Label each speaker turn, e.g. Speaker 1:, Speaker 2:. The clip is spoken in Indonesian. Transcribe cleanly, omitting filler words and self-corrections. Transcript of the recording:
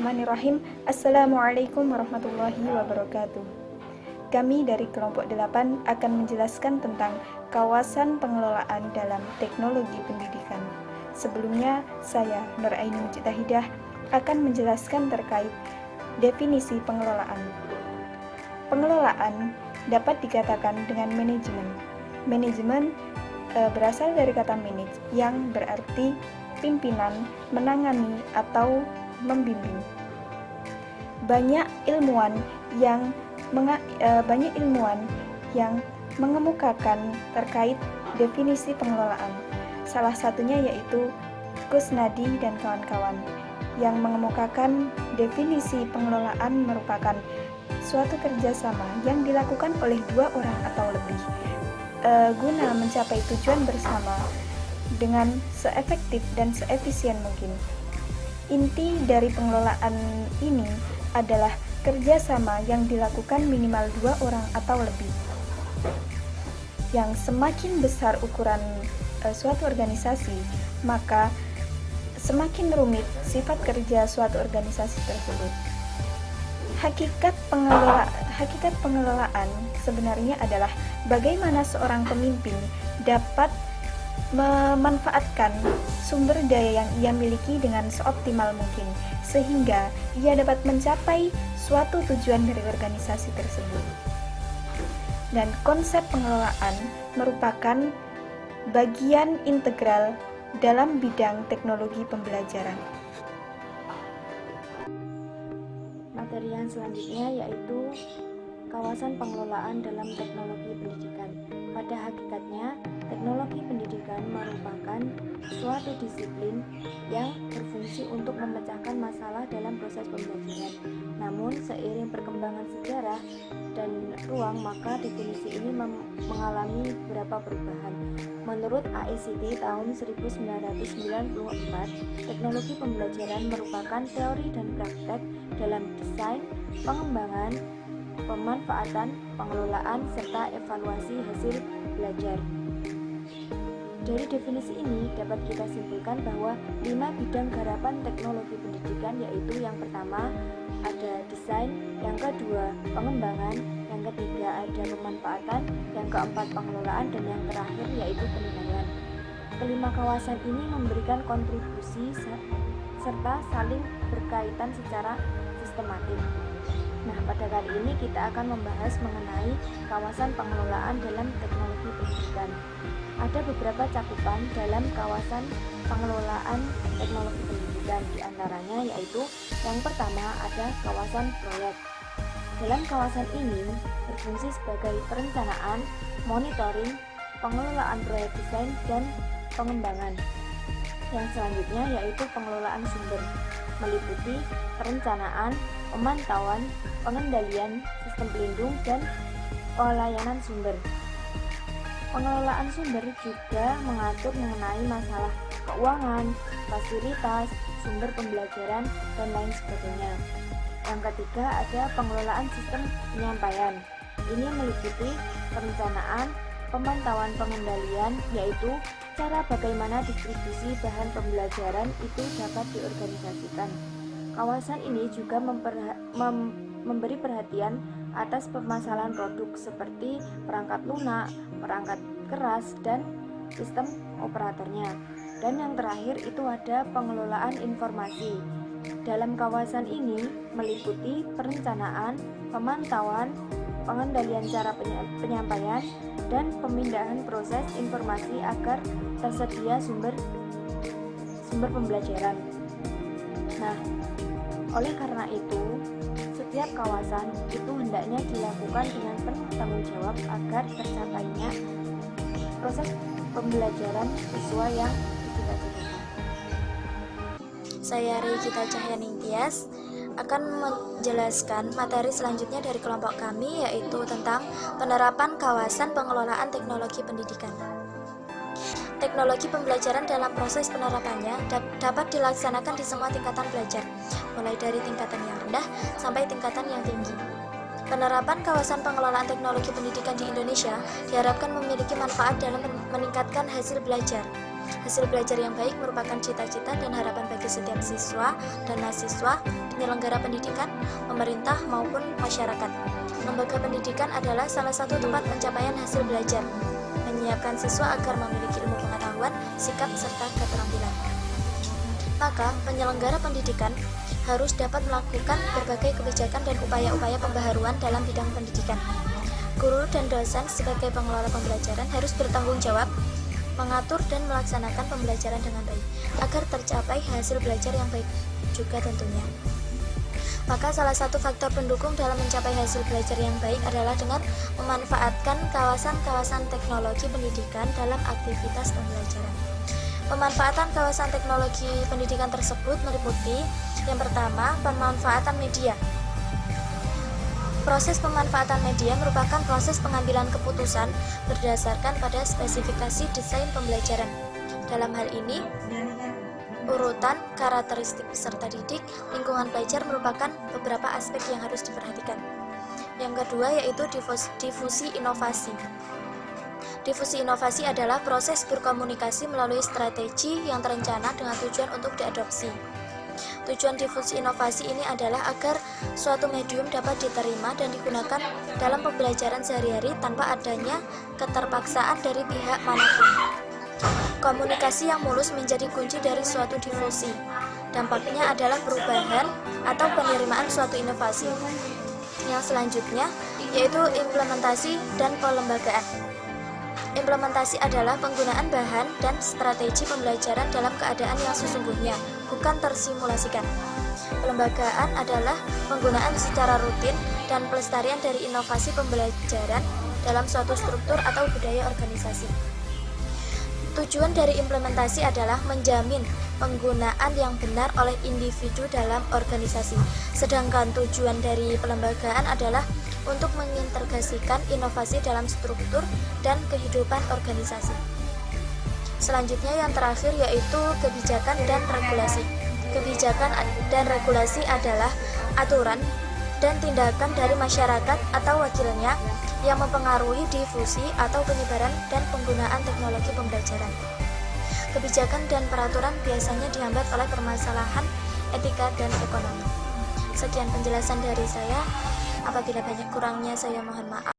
Speaker 1: Bismillahirrahmanirrahim. Assalamualaikum warahmatullahi wabarakatuh. Kami dari kelompok 8 akan menjelaskan tentang kawasan pengelolaan dalam teknologi pendidikan. Sebelumnya, saya Nuraini Mujitahidah akan menjelaskan terkait definisi pengelolaan. Pengelolaan dapat dikatakan dengan manajemen. Manajemen berasal dari kata manage yang berarti pimpinan, menangani, atau membimbing. Banyak ilmuwan yang mengemukakan terkait definisi pengelolaan. Salah satunya yaitu Kusnadi dan kawan-kawan yang mengemukakan definisi pengelolaan merupakan suatu kerjasama yang dilakukan oleh dua orang atau lebih guna mencapai tujuan bersama dengan seefektif dan seefisien mungkin. Inti dari pengelolaan ini adalah kerjasama yang dilakukan minimal dua orang atau lebih. Yang semakin besar ukuran suatu organisasi, maka semakin rumit sifat kerja suatu organisasi tersebut. Hakikat pengelolaan sebenarnya adalah bagaimana seorang pemimpin dapat memanfaatkan sumber daya yang ia miliki dengan seoptimal mungkin, sehingga ia dapat mencapai suatu tujuan dari organisasi tersebut. Dan konsep pengelolaan merupakan bagian integral dalam bidang teknologi pembelajaran.
Speaker 2: Materi yang selanjutnya yaitu kawasan pengelolaan dalam teknologi pendidikan. Pada hakikatnya, teknologi pendidikan merupakan suatu disiplin yang berfungsi untuk memecahkan masalah dalam proses pembelajaran. Namun, seiring perkembangan sejarah dan ruang, maka definisi ini mengalami beberapa perubahan. Menurut AICTE tahun 1994, teknologi pembelajaran merupakan teori dan praktek dalam desain, pengembangan, pemanfaatan, pengelolaan, serta evaluasi hasil belajar. Dari definisi ini dapat kita simpulkan bahwa 5 bidang garapan teknologi pendidikan, yaitu yang pertama ada desain, yang kedua pengembangan, yang ketiga ada pemanfaatan, yang keempat pengelolaan, dan yang terakhir yaitu penilaian. Kelima kawasan ini memberikan kontribusi serta saling berkaitan secara sistematik. Nah, pada kali ini kita akan membahas mengenai kawasan pengelolaan dalam teknologi pendidikan. Ada beberapa cakupan dalam kawasan pengelolaan teknologi pendidikan, diantaranya yaitu yang pertama ada kawasan proyek. Dalam kawasan ini berfungsi sebagai perencanaan, monitoring, pengelolaan proyek desain, dan pengembangan. Yang selanjutnya yaitu pengelolaan sumber, meliputi perencanaan, pemantauan, pengendalian, sistem pelindung, dan pelayanan sumber. Pengelolaan sumber juga mengatur mengenai masalah keuangan, fasilitas, sumber pembelajaran, dan lain sebagainya. Yang ketiga ada pengelolaan sistem penyampaian. Ini meliputi perencanaan, pemantauan, pengendalian, yaitu cara bagaimana distribusi bahan pembelajaran itu dapat diorganisasikan. Kawasan ini juga memberi perhatian atas permasalahan produk seperti perangkat lunak, perangkat keras, dan sistem operatornya. Dan yang terakhir itu ada pengelolaan informasi. Dalam kawasan ini meliputi perencanaan, pemantauan, pengendalian cara penyampaian, dan pemindahan proses informasi agar tersedia sumber pembelajaran. Nah, oleh karena itu, setiap kawasan itu hendaknya dilakukan dengan penuh tanggung jawab agar tercapainya proses pembelajaran sesuai yang dicita-citakan.
Speaker 3: Saya Regita Cahyaning Tias akan menjelaskan materi selanjutnya dari kelompok kami, yaitu tentang penerapan kawasan pengelolaan teknologi pendidikan. Teknologi pembelajaran dalam proses penerapannya dapat dilaksanakan di semua tingkatan belajar, mulai dari tingkatan yang rendah sampai tingkatan yang tinggi. Penerapan kawasan pengelolaan teknologi pendidikan di Indonesia diharapkan memiliki manfaat dalam meningkatkan hasil belajar. Hasil belajar yang baik merupakan cita-cita dan harapan bagi setiap siswa dan mahasiswa, penyelenggara pendidikan, pemerintah maupun masyarakat. Lembaga pendidikan adalah salah satu tempat pencapaian hasil belajar, menyiapkan siswa agar memiliki ilmu pengetahuan, sikap, serta keterampilan. Maka, penyelenggara pendidikan harus dapat melakukan berbagai kebijakan dan upaya-upaya pembaharuan dalam bidang pendidikan. Guru dan dosen sebagai pengelola pembelajaran harus bertanggung jawab mengatur dan melaksanakan pembelajaran dengan baik agar tercapai hasil belajar yang baik juga tentunya. Maka salah satu faktor pendukung dalam mencapai hasil belajar yang baik adalah dengan memanfaatkan kawasan-kawasan teknologi pendidikan dalam aktivitas pembelajaran. Pemanfaatan kawasan teknologi pendidikan tersebut meliputi yang pertama, pemanfaatan media. Proses pemanfaatan media merupakan proses pengambilan keputusan berdasarkan pada spesifikasi desain pembelajaran. Dalam hal ini, urutan, karakteristik peserta didik, lingkungan belajar merupakan beberapa aspek yang harus diperhatikan. Yang kedua yaitu difusi inovasi. Difusi inovasi adalah proses berkomunikasi melalui strategi yang terencana dengan tujuan untuk diadopsi. Tujuan difusi inovasi ini adalah agar suatu medium dapat diterima dan digunakan dalam pembelajaran sehari-hari tanpa adanya keterpaksaan dari pihak manapun. Komunikasi yang mulus menjadi kunci dari suatu difusi. Dampaknya adalah perubahan atau penerimaan suatu inovasi. Yang selanjutnya yaitu implementasi dan pelembagaan. Implementasi adalah penggunaan bahan dan strategi pembelajaran dalam keadaan yang sesungguhnya, bukan tersimulasikan. Pelembagaan adalah penggunaan secara rutin dan pelestarian dari inovasi pembelajaran dalam suatu struktur atau budaya organisasi. Tujuan dari implementasi adalah menjamin penggunaan yang benar oleh individu dalam organisasi, sedangkan tujuan dari pelembagaan adalah untuk mengintegrasikan inovasi dalam struktur dan kehidupan organisasi. Selanjutnya yang terakhir yaitu kebijakan dan regulasi. Kebijakan dan regulasi adalah aturan dan tindakan dari masyarakat atau wakilnya yang mempengaruhi difusi atau penyebaran dan penggunaan teknologi pembelajaran. Kebijakan dan peraturan biasanya dihambat oleh permasalahan etika dan ekonomi. Sekian penjelasan dari saya. Apabila banyak kurangnya saya mohon maaf.